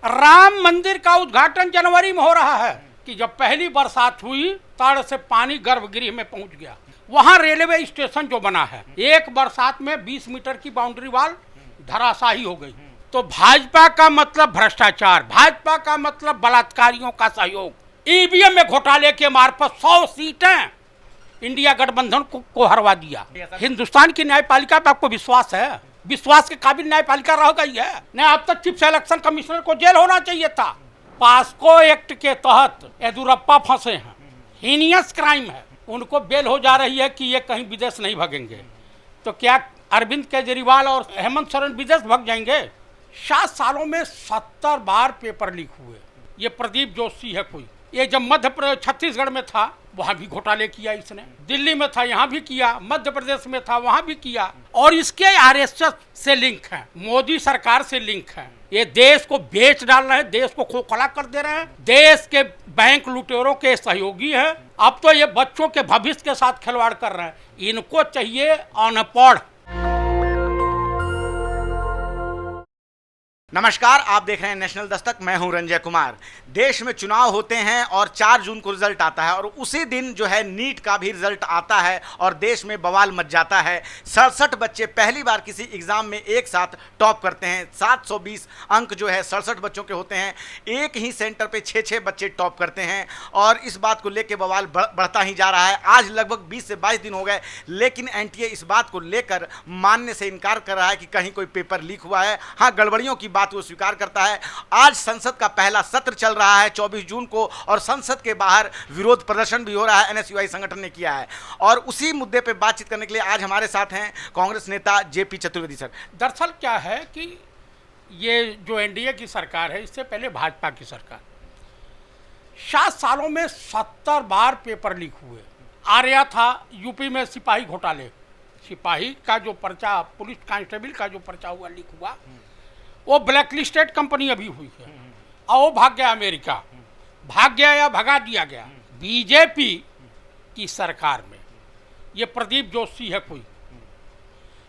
राम मंदिर का उद्घाटन जनवरी में हो रहा है कि जब पहली बरसात हुई तड़ से पानी गर्भगृह में पहुंच गया। वहां रेलवे स्टेशन जो बना है, एक बरसात में 20 मीटर की बाउंड्री वॉल धराशाही हो गई। तो भाजपा का मतलब भ्रष्टाचार, भाजपा का मतलब बलात्कारियों का सहयोग, ईवीएम में घोटाले के मार्फत 100 सीटें इंडिया गठबंधन को हरवा दिया। हिंदुस्तान की न्यायपालिका पे आपको विश्वास है? विश्वास के काबिल न्यायपालिका रह गई है? नहीं, अब तक चीफ इलेक्शन कमिश्नर को जेल होना चाहिए था। पास्को एक्ट के तहत येदुरप्पा फंसे हैं, हीनियस क्राइम है, उनको बेल हो जा रही है कि ये कहीं विदेश नहीं भागेंगे। तो क्या अरविंद केजरीवाल और हेमंत सोरेन विदेश भाग जाएंगे? 7 सालों में 70 बार पेपर लीक हुए। ये प्रदीप जोशी है कोई, ये जब मध्य प्रदेश छत्तीसगढ़ में था वहां भी घोटाले किया इसने, दिल्ली में था यहाँ भी किया, मध्य प्रदेश में था वहां भी किया। और इसके आरएसएस से लिंक है, मोदी सरकार से लिंक है। ये देश को बेच डाल रहे हैं, देश को खोखला कर दे रहे हैं, देश के बैंक लुटेरों के सहयोगी हैं। अब तो ये बच्चों के भविष्य के साथ खिलवाड़ कर रहे हैं। इनको चाहिए अनपढ़। नमस्कार, आप देख रहे हैं नेशनल दस्तक। मैं हूं रंजय कुमार। देश में चुनाव होते हैं और 4 जून को रिजल्ट आता है और उसी दिन जो है नीट का भी रिजल्ट आता है और देश में बवाल मच जाता है। 67 बच्चे पहली बार किसी एग्जाम में एक साथ टॉप करते हैं। 720 अंक जो है 67 बच्चों के होते हैं। एक ही सेंटर पे 6-6 बच्चे टॉप करते हैं और इस बात को लेकर बवाल बढ़ता ही जा रहा है। आज लगभग 20 से 22 दिन हो गए, लेकिन एनटीए इस बात को लेकर मानने से इनकार कर रहा है कि कहीं कोई पेपर लीक हुआ है। हाँ, गड़बड़ियों की बात वो स्वीकार करता है। आज संसद का पहला सत्र चल रहा है 24 जून को और संसद के बाहर विरोध प्रदर्शन भी हो रहा है, एनएसयूआई संगठन ने किया है। और उसी मुद्दे पे बातचीत करने के लिए आज हमारे साथ हैं कांग्रेस नेता जेपी चतुर्वेदी सर। दरअसल क्या है कि ये जो एनडीए की सरकार है, इससे पहले भाजपा की सरकार 7 सालों में 70 बार पेपर लीक हुए। आर्या था यूपी में सिपाही घोटाले, सिपाही का जो पर्चा, पुलिस कांस्टेबल का जो पर्चा हुआ, लीक हुआ, वो ब्लैक लिस्टेड कंपनी अभी हुई है और वो भाग गया अमेरिका। भाग गया या भगा दिया गया बीजेपी की सरकार में। ये प्रदीप जोशी है कोई,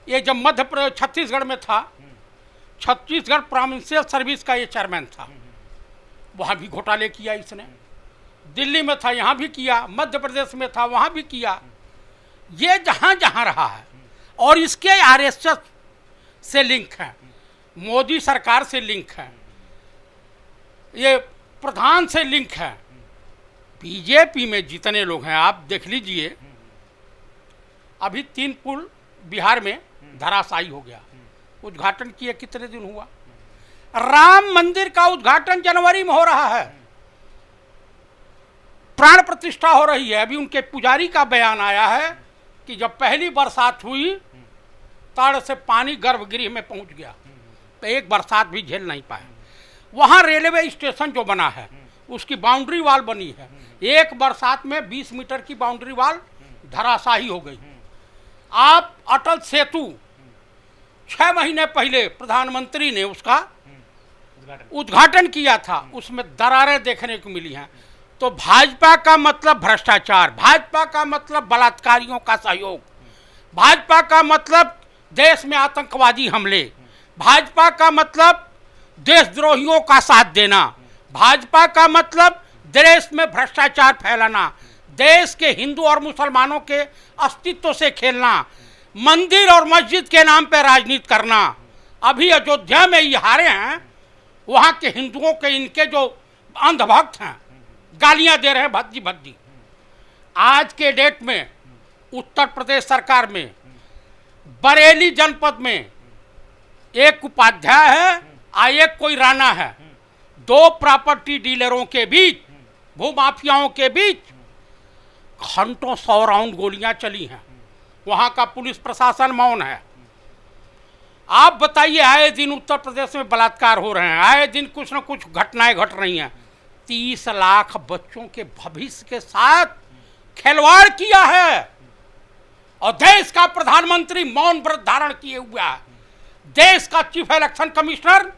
ये जब मध्य प्रदेश छत्तीसगढ़ में था, छत्तीसगढ़ प्रोविंशियल सर्विस का ये चेयरमैन था, वहाँ भी घोटाले किया इसने। दिल्ली में था यहाँ भी किया, मध्य प्रदेश में था वहाँ भी किया। ये जहाँ जहाँ रहा है और इसके आरएसएस से लिंक है, मोदी सरकार से लिंक है, ये प्रधान से लिंक है। बीजेपी में जितने लोग हैं आप देख लीजिए, अभी 3 पुल बिहार में धराशायी हो गया। उद्घाटन किए कितने दिन हुआ? राम मंदिर का उद्घाटन जनवरी में हो रहा है, प्राण प्रतिष्ठा हो रही है। अभी उनके पुजारी का बयान आया है कि जब पहली बरसात हुई तड़ से पानी गर्भगृह में पहुंच गया, तो एक बरसात भी झेल नहीं पाए। वहाँ रेलवे स्टेशन जो बना है उसकी बाउंड्री वॉल बनी है, एक बरसात में 20 मीटर की बाउंड्री वॉल धराशायी हो गई। आप अटल सेतु 6 महीने पहले प्रधानमंत्री ने उसका उद्घाटन किया था, उसमें दरारें देखने को मिली हैं। तो भाजपा का मतलब भ्रष्टाचार, भाजपा का मतलब बलात्कारियों का सहयोग, भाजपा का मतलब देश में आतंकवादी हमले, भाजपा का मतलब देशद्रोहियों का साथ देना, भाजपा का मतलब देश में भ्रष्टाचार फैलाना, देश के हिंदू और मुसलमानों के अस्तित्व से खेलना, मंदिर और मस्जिद के नाम पर राजनीति करना। अभी अयोध्या में ये हारे हैं, वहाँ के हिंदुओं के इनके जो अंधभक्त हैं गालियाँ दे रहे हैं भद्दी भद्दी। आज के डेट में उत्तर प्रदेश सरकार में बरेली जनपद में एक उपाध्याय है और एक कोई राणा है। 2 प्रॉपर्टी डीलरों के बीच, भूमाफियाओं के बीच घंटों 100 राउंड गोलियां चली हैं। वहां का पुलिस प्रशासन मौन है। आप बताइए, आए दिन उत्तर प्रदेश में बलात्कार हो रहे हैं, आए दिन कुछ न कुछ घटनाएं घट रही हैं। 30 लाख बच्चों के भविष्य के साथ खिलवाड़ किया है और देश का प्रधानमंत्री मौन व्रत धारण किए हुआ है। देश का chief election commissioner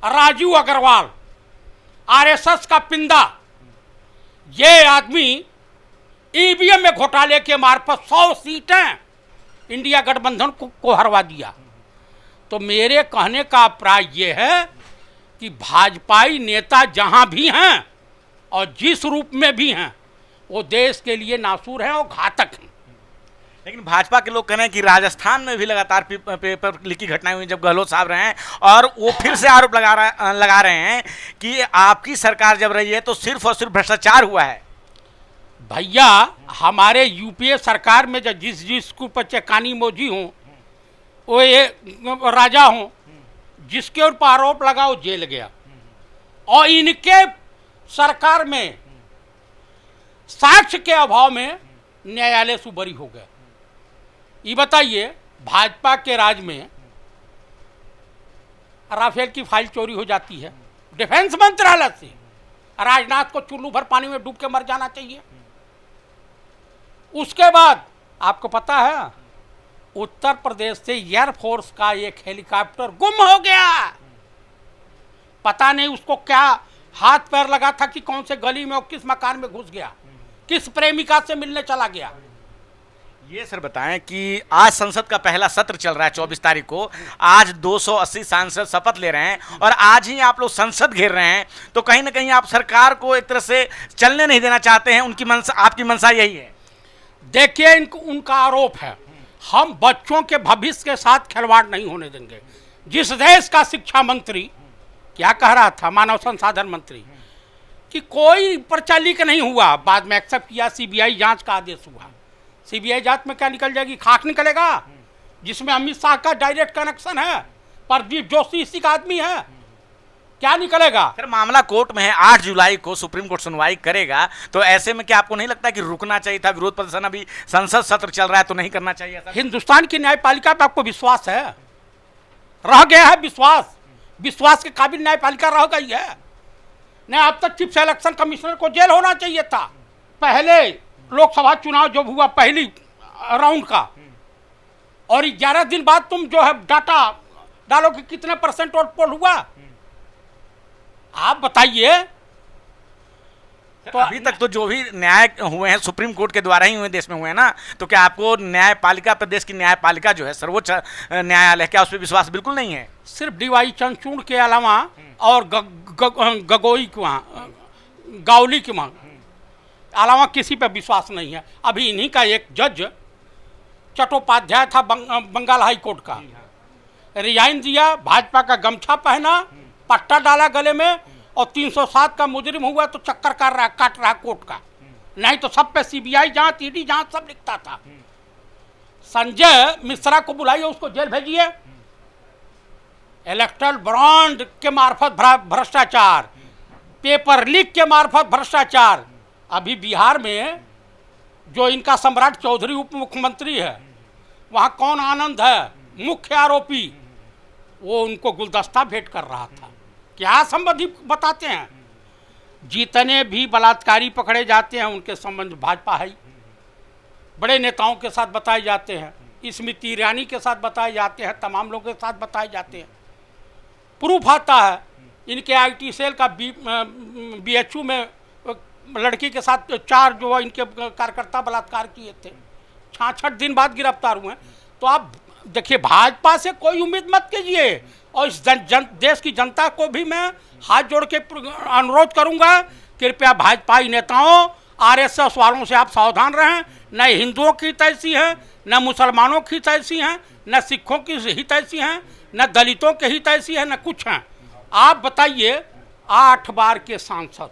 Rajiv Agarwal, RSS का पिंदा, ये आदमी ईवीएम में घोटाले के मार्फत 100 सीटें इंडिया गठबंधन को हरवा दिया। तो मेरे कहने का अभिप्राय ये है कि भाजपाई नेता जहां भी हैं और जिस रूप में भी हैं वो देश के लिए नासूर हैं और घातक हैं। लेकिन भाजपा के लोग कह रहे हैं कि राजस्थान में भी लगातार पेपर लीक की घटनाएं हुई जब गहलोत साहब रहे हैं, और वो फिर से आरोप लगा रहे हैं कि आपकी सरकार जब रही है तो सिर्फ और सिर्फ भ्रष्टाचार हुआ है। भैया हमारे यूपीए सरकार में जब जिसके ऊपर चकानी मोजी हों, वो ये राजा हों, जिसके ऊपर आरोप लगा वो जेल गया, और इनके सरकार में साक्ष्य के अभाव में न्यायालय से बरी हो गया। ये बताइए भाजपा के राज में राफेल की फाइल चोरी हो जाती है डिफेंस मंत्रालय से, राजनाथ को चुल्लू भर पानी में डूब के मर जाना चाहिए। उसके बाद आपको पता है उत्तर प्रदेश से एयरफोर्स का एक हेलीकॉप्टर गुम हो गया। पता नहीं उसको क्या हाथ पैर लगा था कि कौन से गली में और किस मकान में घुस गया, किस प्रेमिका से मिलने चला गया। ये सर बताएं कि आज संसद का पहला सत्र चल रहा है 24 तारीख को, आज 280 सांसद शपथ ले रहे हैं और आज ही आप लोग संसद घेर रहे हैं, तो कहीं ना कहीं आप सरकार को एक तरह से चलने नहीं देना चाहते हैं। उनकी मंशा, आपकी मंशा यही है। देखिए उनका आरोप है हम बच्चों के भविष्य के साथ खिलवाड़ नहीं होने देंगे। जिस देश का शिक्षा मंत्री क्या कह रहा था, मानव संसाधन मंत्री, कि कोई पर्चा लीक नहीं हुआ, बाद में एक्सेप्ट किया, सीबीआई जांच का आदेश हुआ। सीबीआई जांच में क्या निकल जाएगी? खाक निकलेगा, जिसमें अमित शाह का डायरेक्ट कनेक्शन है, प्रदीप जोशी इसी का आदमी है, क्या निकलेगा? फिर मामला कोर्ट में है, 8 जुलाई को सुप्रीम कोर्ट सुनवाई करेगा, तो ऐसे में क्या आपको नहीं लगता कि रुकना चाहिए था? विरोध प्रदर्शन अभी संसद सत्र चल रहा है तो नहीं करना चाहिए था? हिंदुस्तान की न्यायपालिका पे आपको विश्वास है? रह गया है विश्वास? विश्वास के काबिल न्यायपालिका रह गई है? नहीं, अब तक चीफ इलेक्शन कमिश्नर को जेल होना चाहिए था। पहले लोकसभा चुनाव जब हुआ पहली राउंड का, और 11 दिन बाद तुम जो है डाटा डालो कि कितने % वोट पोल हुआ, आप बताइए। तो अभी तक तो जो भी न्याय हुए हैं सुप्रीम कोर्ट के द्वारा ही हुए, देश में हुए हैं ना, तो क्या आपको न्यायपालिका, प्रदेश की न्यायपालिका जो है सर्वोच्च न्यायालय, क्या उस पर विश्वास बिल्कुल नहीं है? सिर्फ डीवाई चंद्रचूड़ के अलावा और गगोई के वहाँ, गावली के वहाँ अलावा किसी पे विश्वास नहीं है। अभी इन्हीं का एक जज चट्टोपाध्याय था बंगाल हाई कोर्ट का, रिजाइन दिया, भाजपा का गमछा पहना, पट्टा डाला गले में, और 307 का मुजरिम हुआ तो चक्कर काट रहा कोर्ट का। नहीं तो सब पे सीबीआई जांच, ईडी जांच सब लिखता था। संजय मिश्रा को बुलाइए, उसको जेल भेजिए। इलेक्ट्रल बॉन्ड के मार्फत भ्रष्टाचार, पेपर लीक के मार्फत भ्रष्टाचार। अभी बिहार में जो इनका सम्राट चौधरी उप मुख्यमंत्री है, वहाँ कौन आनंद है मुख्य आरोपी, वो उनको गुलदस्ता भेंट कर रहा था। क्या संबंधी बताते हैं? जितने भी बलात्कारी पकड़े जाते हैं उनके संबंध भाजपा है, बड़े नेताओं के साथ बताए जाते हैं, स्मृति ईरानी के साथ बताए जाते हैं, तमाम लोगों के साथ बताए जाते हैं। प्रूफ आता है इनके आईटी सेल का बीएचयू में लड़की के साथ 4 जो इनके कार्यकर्ता बलात्कार किए थे, 66 दिन बाद गिरफ्तार हुए। तो आप देखिए, भाजपा से कोई उम्मीद मत कीजिए। और इस देश की जनता को भी मैं हाथ जोड़ के अनुरोध करूंगा, कृपया भाजपाई नेताओं, आरएसएस वालों से आप सावधान रहें। न हिंदुओं की तैसी हैं, न मुसलमानों की तैसी हैं, न सिखों की ही तैसी हैं, न दलितों के ही तैसी हैं, न कुछ हैं। आप बताइए, 8 बार के सांसद,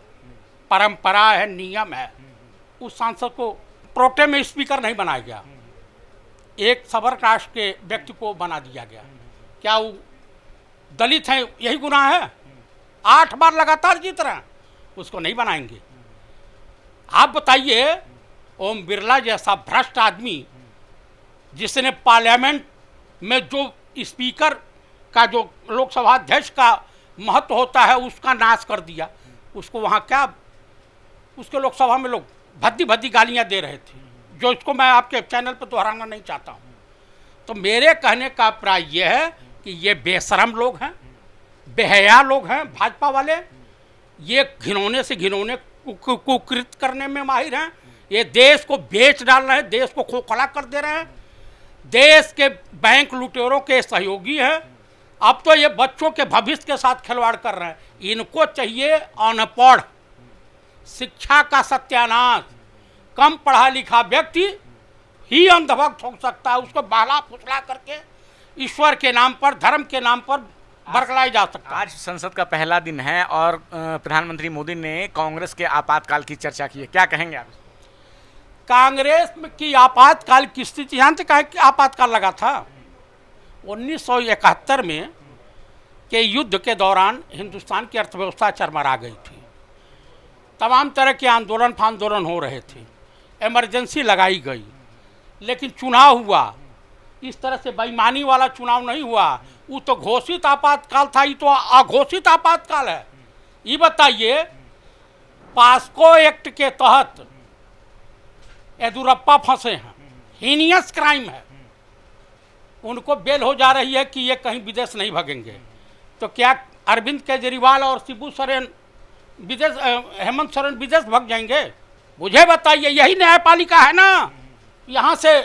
परंपरा है, नियम है, उस सांसद को प्रोटेम स्पीकर नहीं बनाया गया, एक सबर कास्ट के व्यक्ति को बना दिया गया। क्या वो दलित हैं, यही गुनाह है? 8 बार लगातार जीत रहे हैं, उसको नहीं बनाएंगे। आप बताइए, ओम बिरला जैसा भ्रष्ट आदमी, जिसने पार्लियामेंट में जो स्पीकर का, जो लोकसभा अध्यक्ष का महत्व होता है, उसका नाश कर दिया, उसको वहाँ क्या, उसके लोकसभा में लोग भद्दी भद्दी गालियाँ दे रहे थे, जो इसको मैं आपके चैनल पर दोहराना नहीं चाहता हूँ। तो मेरे कहने का अभिप्राय यह है कि ये बेशरम लोग हैं, बेहया लोग हैं भाजपा वाले, ये घिनौने से घिनौने कुकृत करने में माहिर हैं। ये देश को बेच डाल रहे हैं, देश को खोखला कर दे रहे हैं, देश के बैंक लुटेरों के सहयोगी हैं। अब तो ये बच्चों के भविष्य के साथ खिलवाड़ कर रहे हैं। इनको चाहिए अनपढ़, शिक्षा का सत्यानाश। कम पढ़ा लिखा व्यक्ति ही अंधभक्त हो सकता है, उसको बहला फुसला करके ईश्वर के नाम पर, धर्म के नाम पर बरगलाया जा सकता है। आज संसद का पहला दिन है और प्रधानमंत्री मोदी ने कांग्रेस के आपातकाल की चर्चा की है, क्या कहेंगे आप? कांग्रेस की आपातकाल की स्थिति जानते कहा कि आपातकाल लगा था 1971 में के युद्ध के दौरान हिंदुस्तान की अर्थव्यवस्था चरमरा गई थी। तमाम तरह के आंदोलन हो रहे थे, इमरजेंसी लगाई गई, लेकिन चुनाव हुआ। इस तरह से बेईमानी वाला चुनाव नहीं हुआ। वो तो घोषित आपातकाल था, ये तो अघोषित आपातकाल है। ये बताइए, पास्को एक्ट के तहत येदुरप्पा फंसे हैं, हीनियस क्राइम है, उनको बेल हो जा रही है कि ये कहीं विदेश नहीं भागेंगे। तो क्या अरविंद केजरीवाल और शिबू सोरेन विदेश, हेमंत सोरेन विदेश भाग जाएंगे? मुझे बताइए, यही न्यायपालिका है ना। यहाँ से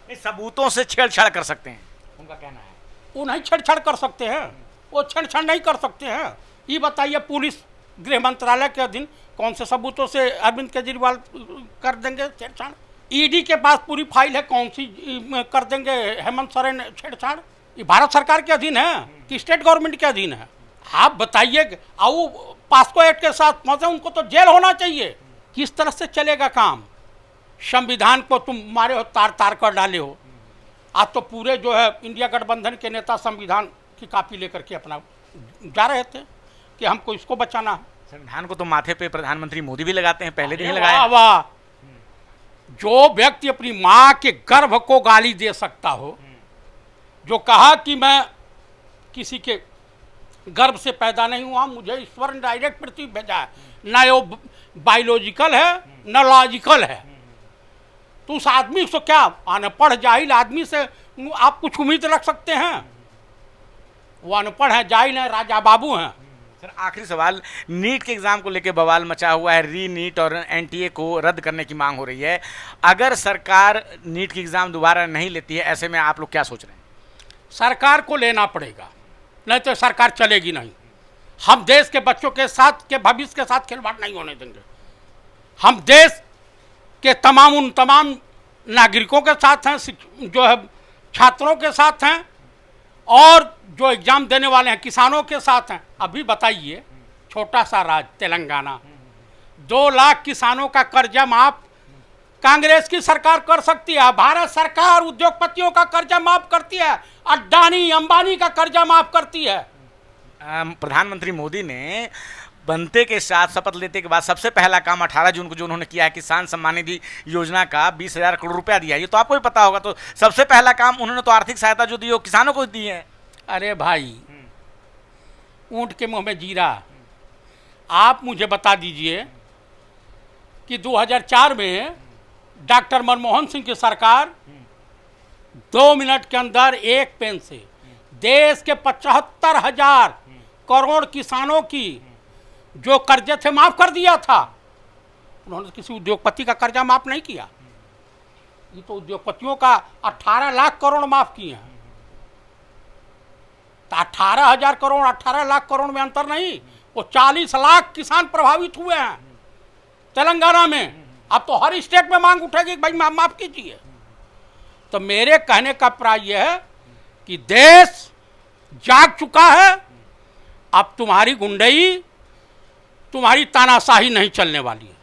सबूतों से छेड़छाड़ कर सकते हैं, उनका कहना है। वो नहीं छेड़छाड़ कर सकते हैं, वो छेड़छाड़ नहीं कर सकते हैं। ये बताइए, पुलिस गृह मंत्रालय के अधीन कौन से सबूतों से अरविंद केजरीवाल कर देंगे छेड़छाड़? ईडी के पास पूरी फाइल है, कौन सी कर देंगे हेमंत सोरेन छेड़छाड़? ये भारत सरकार के अधीन है कि स्टेट गवर्नमेंट के अधीन है? आप बताइए। आओ पास्को एक्ट के साथ पहुंचे, उनको तो जेल होना चाहिए। किस तरह से चलेगा काम? संविधान को तुम मारे हो, तार तार कर डाले हो। आज तो पूरे जो है इंडिया गठबंधन के नेता संविधान की कॉपी लेकर के अपना जा रहे थे कि हमको इसको बचाना है। संविधान को तो माथे पे प्रधानमंत्री मोदी भी लगाते हैं, पहले दिन ही लगाया। वाह, जो व्यक्ति अपनी माँ के गर्भ को गाली दे सकता हो, जो कहा कि मैं किसी के गर्भ से पैदा नहीं हुआ, मुझे ईश्वर ने डायरेक्ट पृथ्वी भेजा है, न वो बायोलॉजिकल है न लॉजिकल है, तो उस आदमी से क्या, अनपढ़ जाहिल आदमी से आप कुछ उम्मीद रख सकते हैं? वो अनपढ़ है, जाहिल है, राजा बाबू हैं। सर, आखिरी सवाल, नीट के एग्जाम को लेकर बवाल मचा हुआ है, री नीट और एनटीए को रद्द करने की मांग हो रही है। अगर सरकार नीट की एग्जाम दोबारा नहीं लेती है, ऐसे में आप लोग क्या सोच रहे हैं? सरकार को लेना पड़ेगा, नहीं तो सरकार चलेगी नहीं। हम देश के बच्चों के साथ, के भविष्य के साथ खिलवाड़ नहीं होने देंगे। हम देश के तमाम नागरिकों के साथ हैं, जो है छात्रों के साथ हैं, और जो एग्ज़ाम देने वाले हैं किसानों के साथ हैं। अभी बताइए, छोटा सा राज्य तेलंगाना, 2 लाख किसानों का कर्जा माफ कांग्रेस की सरकार कर सकती है। भारत सरकार उद्योगपतियों का कर्जा माफ करती है, अडानी अंबानी का कर्जा माफ करती है। प्रधानमंत्री मोदी ने बनते के साथ शपथ लेते के बाद सबसे पहला काम 18 जून को जो उन्होंने किया है, किसान सम्मान निधि योजना का 20,000 करोड़ रुपया दिया। ये तो आपको भी पता होगा। तो सबसे पहला काम उन्होंने तो आर्थिक सहायता जो दी है वो किसानों को दी है। अरे भाई, ऊंट के मुंह में जीरा। आप मुझे बता दीजिए कि 2004 में डॉक्टर मनमोहन सिंह की सरकार 2 मिनट के अंदर एक पेन से देश के 75,000 करोड़ किसानों की जो कर्जे थे माफ कर दिया था। उन्होंने किसी उद्योगपति का कर्जा माफ नहीं किया। ये तो उद्योगपतियों का 18 लाख करोड़ माफ किए हैं। तो 18,000 करोड़ 18 लाख करोड़ में अंतर नहीं, वो 40 लाख किसान प्रभावित हुए हैं तेलंगाना में। अब तो हर स्टेट में मांग उठेगी भाई माफ कीजिए। तो मेरे कहने का प्राय यह है कि देश जाग चुका है। अब तुम्हारी गुंडई, तुम्हारी तानाशाही नहीं चलने वाली है।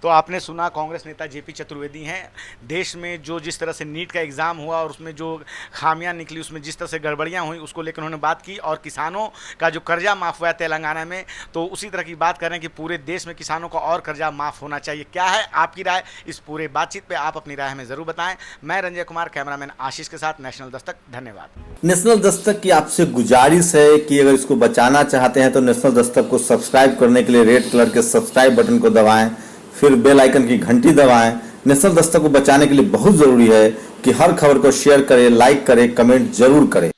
तो आपने सुना, कांग्रेस नेता जेपी चतुर्वेदी हैं। देश में जो जिस तरह से नीट का एग्ज़ाम हुआ और उसमें जो खामियां निकली, उसमें जिस तरह से गड़बड़ियां हुई, उसको लेकर उन्होंने बात की। और किसानों का जो कर्जा माफ़ हुआ है तेलंगाना में, तो उसी तरह की बात कर रहे हैं कि पूरे देश में किसानों का और कर्जा माफ़ होना चाहिए। क्या है आपकी राय इस पूरे बातचीत पर? आप अपनी राय हमें ज़रूर बताएं। मैं रंजय कुमार, कैमरामैन आशीष के साथ, नेशनल दस्तक। धन्यवाद। नेशनल दस्तक की आपसे गुजारिश है कि अगर इसको बचाना चाहते हैं तो नेशनल दस्तक को सब्सक्राइब करने के लिए रेड कलर के सब्सक्राइब बटन को दबाएं, फिर बेल आइकन की घंटी दबाएं। नेशनल दस्तक को बचाने के लिए बहुत जरूरी है कि हर खबर को शेयर करें, लाइक करें, कमेंट जरूर करें।